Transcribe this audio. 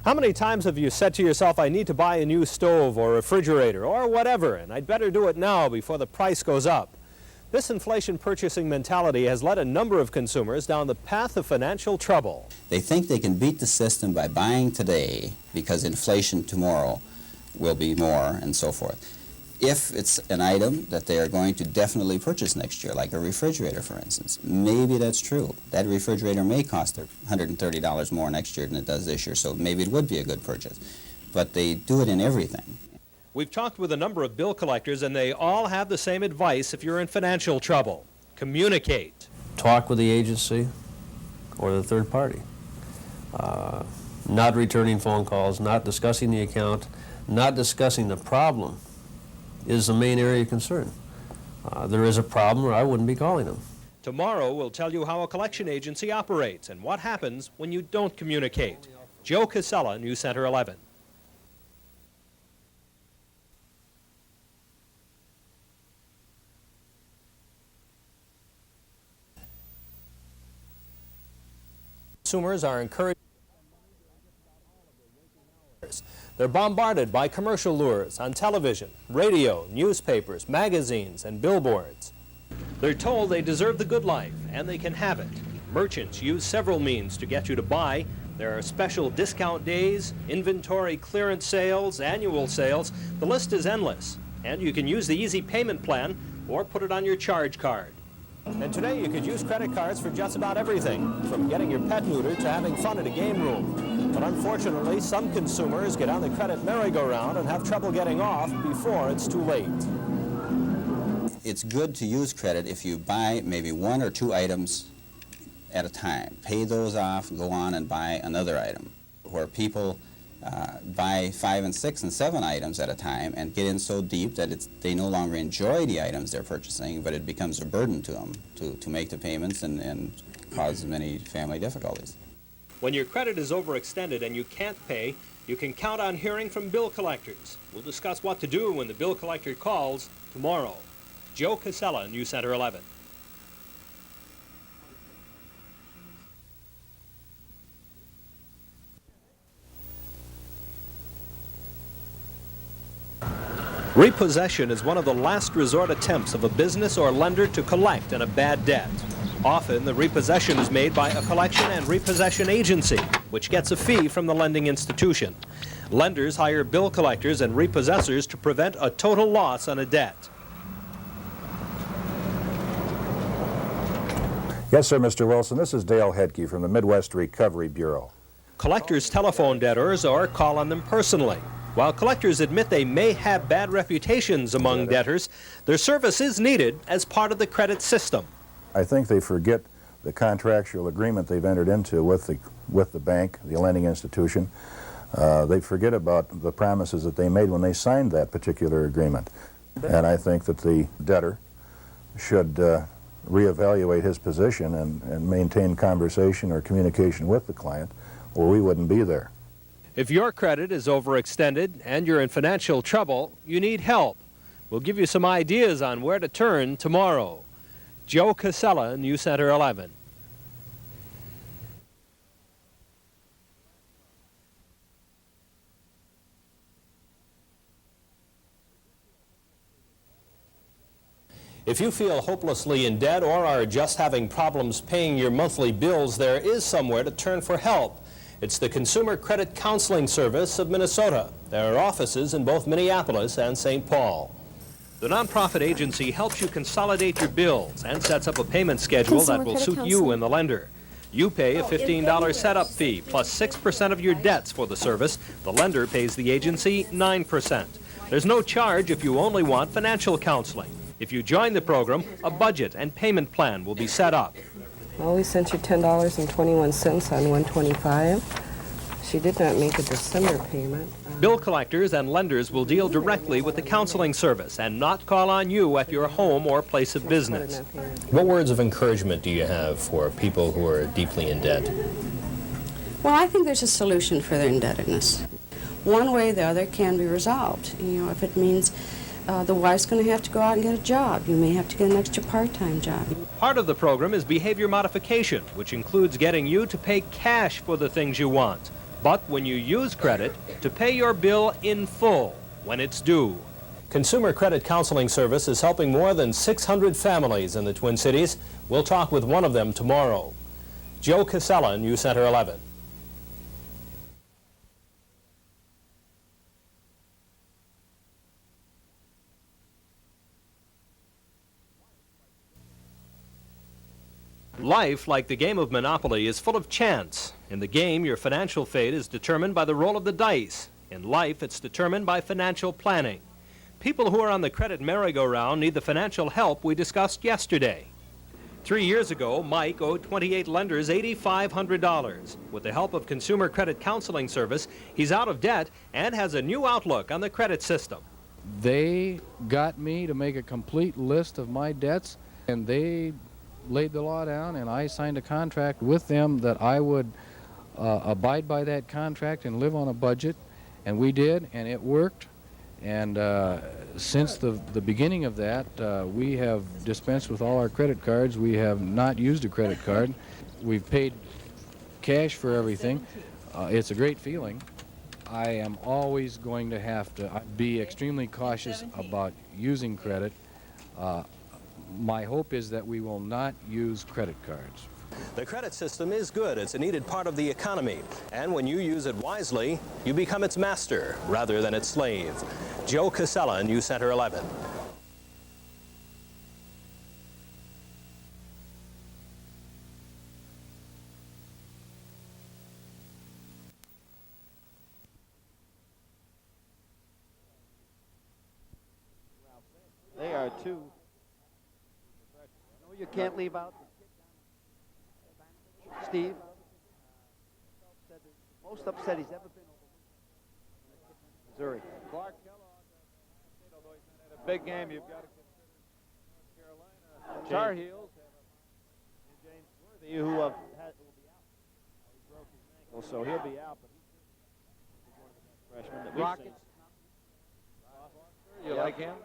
How many times have you said to yourself, I need to buy a new stove or refrigerator or whatever, and I'd better do it now before the price goes up? This inflation purchasing mentality has led a number of consumers down the path of financial trouble. They think they can beat the system by buying today because inflation tomorrow will be more and so forth. If it's an item that they are going to definitely purchase next year, like a refrigerator, for instance, maybe that's true. That refrigerator may cost $130 more next year than it does this year, so maybe it would be a good purchase. But they do it in everything. We've talked with a number of bill collectors, and they all have the same advice if you're in financial trouble. Communicate. Talk with the agency or the third party. Not returning phone calls, not discussing the account, not discussing the problem is the main area of concern. There is a problem or I wouldn't be calling them. Tomorrow we'll tell you how a collection agency operates and what happens when you don't communicate. Joe Casella, News Center 11. Consumers are encouraged. They're bombarded by commercial lures on television, radio, newspapers, magazines, and billboards. They're told they deserve the good life, and they can have it. Merchants use several means to get you to buy. There are special discount days, inventory clearance sales, annual sales. The list is endless, and you can use the easy payment plan or put it on your charge card. And today you could use credit cards for just about everything, from getting your pet neutered to having fun at a game room. But unfortunately, some consumers get on the credit merry-go-round and have trouble getting off before it's too late. It's good to use credit if you buy maybe 1 or 2 items at a time. Pay those off, go on and buy another item. Where people buy 5 and 6 and 7 items at a time and get in so deep that they no longer enjoy the items they're purchasing, but it becomes a burden to them to make the payments and cause many family difficulties. When your credit is overextended and you can't pay, you can count on hearing from bill collectors. We'll discuss what to do when the bill collector calls tomorrow. Joe Casella, News Center 11. Repossession is one of the last resort attempts of a business or lender to collect on a bad debt. Often, the repossession is made by a collection and repossession agency, which gets a fee from the lending institution. Lenders hire bill collectors and repossessors to prevent a total loss on a debt. Yes, sir, Mr. Wilson. This is Dale Hedke from the Midwest Recovery Bureau. Collectors telephone debtors or call on them personally. While collectors admit they may have bad reputations among debtors, their service is needed as part of the credit system. I think they forget the contractual agreement they've entered into with the bank, the lending institution. They forget about the promises that they made when they signed that particular agreement. And I think that the debtor should reevaluate his position and maintain conversation or communication with the client, or we wouldn't be there. If your credit is overextended and you're in financial trouble, you need help. We'll give you some ideas on where to turn tomorrow. Joe Casella, News Center 11. If you feel hopelessly in debt or are just having problems paying your monthly bills, there is somewhere to turn for help. It's the Consumer Credit Counseling Service of Minnesota. There are offices in both Minneapolis and St. Paul. The nonprofit agency helps you consolidate your bills and sets up a payment schedule that will suit you and the lender. You pay a $15 setup fee plus 6% of your debts for the service. The lender pays the agency 9%. There's no charge if you only want financial counseling. If you join the program, a budget and payment plan will be set up. Well, we sent you $10.21 on $125. She did not make a December payment. Bill collectors and lenders will deal directly with the counseling service and not call on you at your home or place of business. What words of encouragement do you have for people who are deeply in debt? Well, I think there's a solution for their indebtedness. One way or the other can be resolved. You know, if it means the wife's going to have to go out and get a job. You may have to get an extra part-time job. Part of the program is behavior modification, which includes getting you to pay cash for the things you want. but when you use credit, to pay your bill in full when it's due. Consumer Credit Counseling Service is helping more than 600 families in the Twin Cities. We'll talk with one of them tomorrow. Joe Casella, News Center 11. Life, like the game of Monopoly, is full of chance. In the game, your financial fate is determined by the roll of the dice. In life, it's determined by financial planning. People who are on the credit merry-go-round need the financial help we discussed yesterday. 3 years ago, Mike owed 28 lenders $8,500. With the help of Consumer Credit Counseling Service, he's out of debt and has a new outlook on the credit system. They got me to make a complete list of my debts, and they laid the law down, and I signed a contract with them that I would abide by that contract and live on a budget, and we did, and it worked. And since the beginning of that, we have dispensed with all our credit cards. We have not used a credit card. We've paid cash for everything. It's a great feeling. I am always going to have to be extremely cautious about using credit. My hope is that we will not use credit cards. The credit system is good. It's a needed part of the economy. And when you use it wisely, you become its master rather than its slave. Joe Casella, News Center 11. They are two. No, you can't leave out Steve. Said the most upset he's ever been over Missouri. Clark Kellogg, although he's not had a big game, you've got to consider North Carolina. Tar Heels and James Worthy, who will be out. He broke his ankle, so he'll be out. But he's one of the best freshmen that we've seen. Rockets. You like him?